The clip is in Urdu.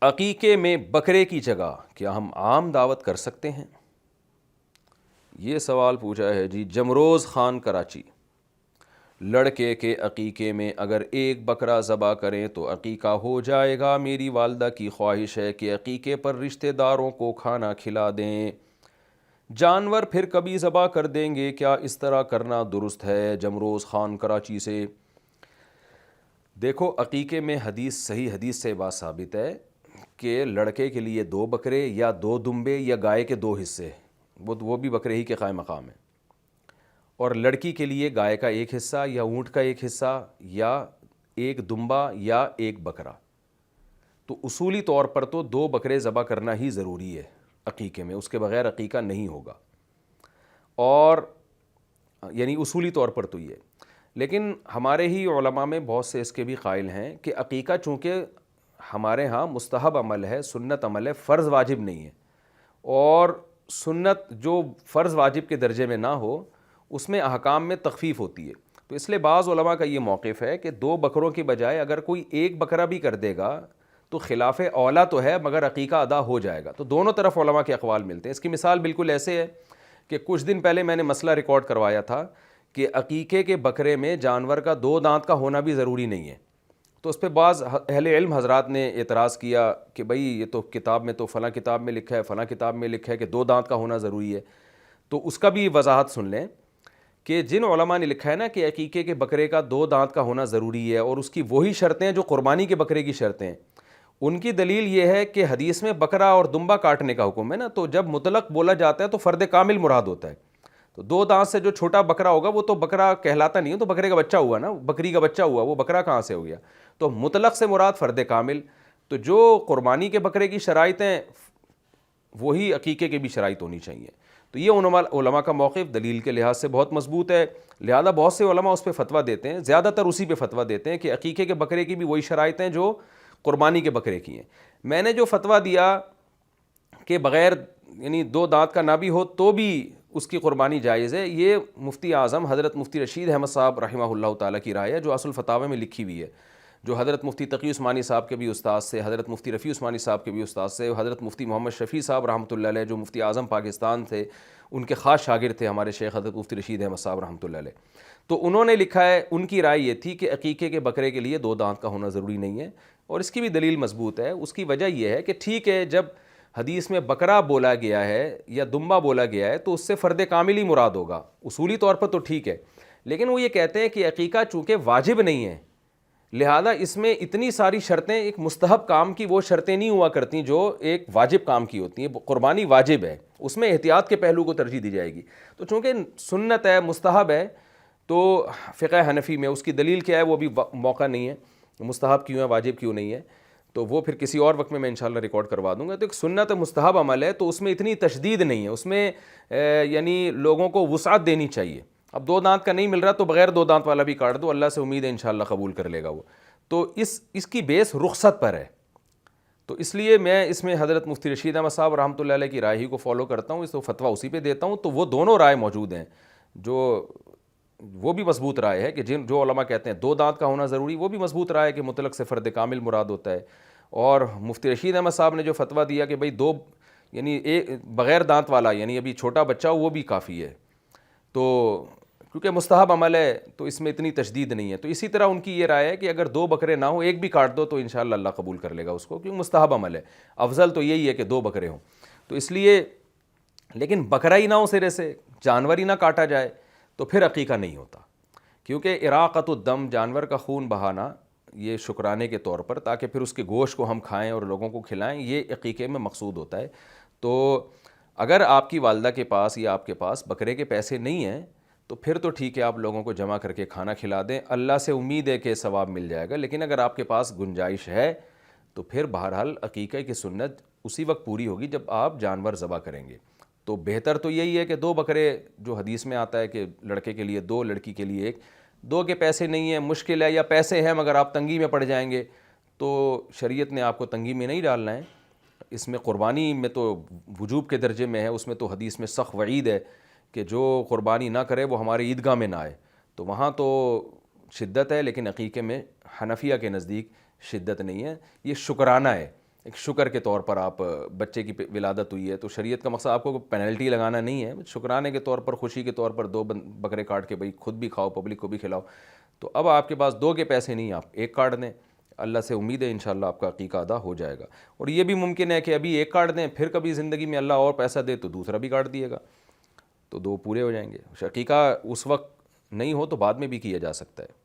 عقیقے میں بکرے کی جگہ کیا ہم عام دعوت کر سکتے ہیں؟ یہ سوال پوچھا ہے جی جمروز خان کراچی۔ لڑکے کے عقیقے میں اگر ایک بکرا ذبح کریں تو عقیقہ ہو جائے گا۔ میری والدہ کی خواہش ہے کہ عقیقے پر رشتہ داروں کو کھانا کھلا دیں، جانور پھر کبھی ذبح کر دیں گے، کیا اس طرح کرنا درست ہے؟ جمروز خان کراچی سے۔ دیکھو، عقیقے میں صحیح حدیث سے بات ثابت ہے کہ لڑکے کے لیے 2 بکرے یا 2 دمبے یا گائے کے 2 حصے، وہ بھی بکرے ہی کے قائم مقام ہیں، اور لڑکی کے لیے گائے کا 1 حصہ یا اونٹ کا 1 حصہ یا 1 دمبا یا 1 بکرا۔ تو اصولی طور پر تو 2 بکرے ذبح کرنا ہی ضروری ہے عقیقے میں، اس کے بغیر عقیقہ نہیں ہوگا، اور یعنی اصولی طور پر تو یہ۔ لیکن ہمارے ہی علماء میں بہت سے اس کے بھی قائل ہیں کہ عقیقہ چونکہ ہمارے ہاں مستحب عمل ہے، سنت عمل ہے، فرض واجب نہیں ہے، اور سنت جو فرض واجب کے درجے میں نہ ہو اس میں احکام میں تخفیف ہوتی ہے، تو اس لیے بعض علماء کا یہ موقف ہے کہ 2 بکروں کی بجائے اگر کوئی 1 بکرا بھی کر دے گا تو خلاف اولا تو ہے مگر عقیقہ ادا ہو جائے گا۔ تو دونوں طرف علماء کے اقوال ملتے ہیں۔ اس کی مثال بالکل ایسے ہے کہ کچھ دن پہلے میں نے مسئلہ ریکارڈ کروایا تھا کہ عقیقے کے بکرے میں جانور کا 2 دانت کا ہونا بھی ضروری نہیں ہے، تو اس پہ بعض اہل علم حضرات نے اعتراض کیا کہ بھئی یہ تو کتاب میں تو فلاں کتاب میں لکھا ہے، فلاں کتاب میں لکھا ہے کہ 2 دانت کا ہونا ضروری ہے۔ تو اس کا بھی وضاحت سن لیں کہ جن علماء نے لکھا ہے نا کہ عقیقے کے بکرے کا 2 دانت کا ہونا ضروری ہے اور اس کی وہی شرطیں جو قربانی کے بکرے کی شرطیں ہیں، ان کی دلیل یہ ہے کہ حدیث میں بکرا اور دمبا کاٹنے کا حکم ہے نا، تو جب مطلق بولا جاتا ہے تو فرد کامل مراد ہوتا ہے، تو 2 دانت سے جو چھوٹا بکرا ہوگا وہ تو بکرا کہلاتا نہیں ہے، تو بکرے کا بچہ ہوا نا، بکری کا بچہ ہوا، وہ بکرا کہاں سے ہو گیا؟ تو مطلق سے مراد فرد کامل، تو جو قربانی کے بکرے کی شرائط ہیں وہی عقیقے کے بھی شرائط ہونی چاہیے۔ تو یہ علماء کا موقف دلیل کے لحاظ سے بہت مضبوط ہے، لہذا بہت سے علماء اس پہ فتویٰ دیتے ہیں، زیادہ تر اسی پہ فتویٰ دیتے ہیں کہ عقیقے کے بکرے کی بھی وہی شرائط ہیں جو قربانی کے بکرے کی ہیں۔ میں نے جو فتویٰ دیا کہ بغیر یعنی 2 دانت کا نہ بھی ہو تو بھی اس کی قربانی جائز ہے، یہ مفتی اعظم حضرت مفتی رشید احمد صاحب رحمہ اللہ تعالیٰ کی رائے ہے جو اصل فتاوی میں لکھی ہوئی ہے، جو حضرت مفتی تقی عثمانی صاحب کے بھی استاد سے، حضرت مفتی رفیع عثمانی صاحب کے بھی استاد سے، حضرت مفتی محمد شفیع صاحب رحمۃ اللہ علیہ جو مفتی اعظم پاکستان تھے، ان کے خاص شاگرد تھے ہمارے شیخ حضرت مفتی رشید احمد صاحب رحمۃ اللہ علیہ، تو انہوں نے لکھا ہے، ان کی رائے یہ تھی کہ عقیقے کے بکرے کے لیے 2 دانت کا ہونا ضروری نہیں ہے، اور اس کی بھی دلیل مضبوط ہے۔ اس کی وجہ یہ ہے کہ ٹھیک ہے، جب حدیث میں بکرا بولا گیا ہے یا دمبا بولا گیا ہے تو اس سے فرد کامل ہی مراد ہوگا، اصولی طور پر تو ٹھیک ہے، لیکن وہ یہ کہتے ہیں کہ عقیقہ چونکہ واجب نہیں ہے لہذا اس میں اتنی ساری شرطیں ایک مستحب کام کی وہ شرطیں نہیں ہوا کرتی جو ایک واجب کام کی ہوتی ہیں۔ قربانی واجب ہے، اس میں احتیاط کے پہلو کو ترجیح دی جائے گی، تو چونکہ سنت ہے، مستحب ہے، تو فقہ حنفی میں اس کی دلیل کیا ہے وہ بھی موقع نہیں ہے، مستحب کیوں ہے، واجب کیوں نہیں ہے، تو وہ پھر کسی اور وقت میں انشاءاللہ ریکارڈ کروا دوں گا۔ تو ایک سنت مستحب عمل ہے تو اس میں اتنی تشدید نہیں ہے، اس میں یعنی لوگوں کو وسعت دینی چاہیے۔ اب 2 دانت کا نہیں مل رہا تو بغیر 2 دانت والا بھی کاٹ دو، اللہ سے امید ہے انشاءاللہ قبول کر لے گا وہ، تو اس کی بیس رخصت پر ہے، تو اس لیے میں اس میں حضرت مفتی رشید احمد صاحب رحمۃ اللہ علیہ کی رائے ہی کو فالو کرتا ہوں، اس کو فتویٰ اسی پہ دیتا ہوں، تو وہ دونوں رائے موجود ہیں، جو وہ بھی مضبوط رائے ہے کہ جو علماء کہتے ہیں 2 دانت کا ہونا ضروری، وہ بھی مضبوط رائے ہے کہ مطلق سے فرد کامل مراد ہوتا ہے، اور مفتی رشید احمد صاحب نے جو فتویٰ دیا کہ بھئی 2 یعنی بغیر دانت والا یعنی ابھی چھوٹا بچہ ہو وہ بھی کافی ہے، تو کیونکہ مستحب عمل ہے تو اس میں اتنی تشدید نہیں ہے۔ تو اسی طرح ان کی یہ رائے ہے کہ اگر 2 بکرے نہ ہو، 1 بھی کاٹ دو تو انشاءاللہ اللہ قبول کر لے گا اس کو، کیونکہ مستحب عمل ہے، افضل تو یہی ہے کہ 2 بکرے ہوں، تو اس لیے لیکن بکرا ہی نہ ہو، سرے سے جانور ہی نہ کاٹا جائے تو پھر عقیقہ نہیں ہوتا، کیونکہ اراقۃ الدم جانور کا خون بہانا یہ شکرانے کے طور پر تاکہ پھر اس کے گوشت کو ہم کھائیں اور لوگوں کو کھلائیں، یہ عقیقے میں مقصود ہوتا ہے۔ تو اگر آپ کی والدہ کے پاس یا آپ کے پاس بکرے کے پیسے نہیں ہیں تو پھر تو ٹھیک ہے، آپ لوگوں کو جمع کر کے کھانا کھلا دیں، اللہ سے امید ہے کہ ثواب مل جائے گا، لیکن اگر آپ کے پاس گنجائش ہے تو پھر بہرحال عقیقے کی سنت اسی وقت پوری ہوگی جب آپ جانور ذبح کریں گے۔ تو بہتر تو یہی ہے کہ 2 بکرے جو حدیث میں آتا ہے کہ لڑکے کے لیے 2 لڑکی کے لیے 1، 2 کے پیسے نہیں ہیں، مشکل ہے، یا پیسے ہیں مگر آپ تنگی میں پڑ جائیں گے تو شریعت نے آپ کو تنگی میں نہیں ڈالنا ہے، اس میں قربانی میں تو وجوب کے درجے میں ہے، اس میں تو حدیث میں سخت وعید ہے کہ جو قربانی نہ کرے وہ ہمارے عیدگاہ میں نہ آئے، تو وہاں تو شدت ہے، لیکن عقیقے میں حنفیہ کے نزدیک شدت نہیں ہے، یہ شکرانہ ہے، ایک شکر کے طور پر آپ بچے کی ولادت ہوئی ہے تو شریعت کا مقصد آپ کو پینلٹی لگانا نہیں ہے، شکرانے کے طور پر، خوشی کے طور پر 2 بکرے کاٹ کے بھائی خود بھی کھاؤ، پبلک کو بھی کھلاؤ. تو اب آپ کے پاس 2 کے پیسے نہیں، آپ 1 کاٹ دیں. اللہ سے امید ہے انشاءاللہ آپ کا عقیقہ ادا ہو جائے گا. اور یہ بھی ممکن ہے کہ ابھی 1 کاٹ دیں، پھر کبھی زندگی میں اللہ اور پیسہ دے تو دوسرا بھی کاٹ دیے گا، تو 2 پورے ہو جائیں گے. عقیقہ اس وقت نہیں ہو تو بعد میں بھی کیا جا سکتا ہے.